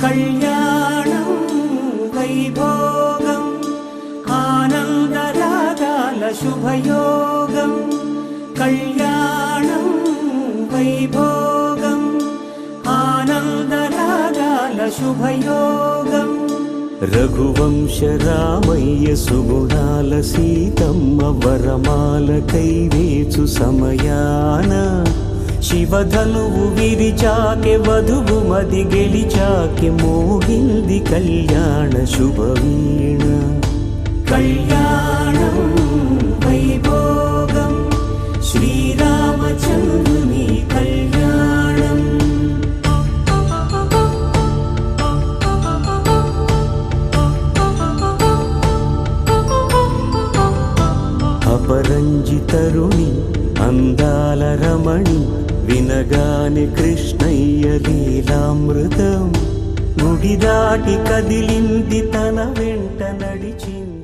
కళ్యాణం వైభోగం ఆనందరాగాల శుభయోగం కళ్యాణం వైభోగం ఆనందరాగాల శుభయోగం రఘువంశ రామయ్య సుగుణాల సీతమ్మ వరమాల కైవేచు సమయాన శివధనువు విరిచాకె వధువు మది గెలిచాకె మోగింది కళ్యాణ శుభవీణ కళ్యాణం వైభోగం శ్రీరామచంద్రుని కళ్యాణం అపరంజి తరుణి అందాల రమణి వినగాని కృష్ణయ్య లీలామృతం గుడి దాటి కదిలింది తన వెంట నడిచింది.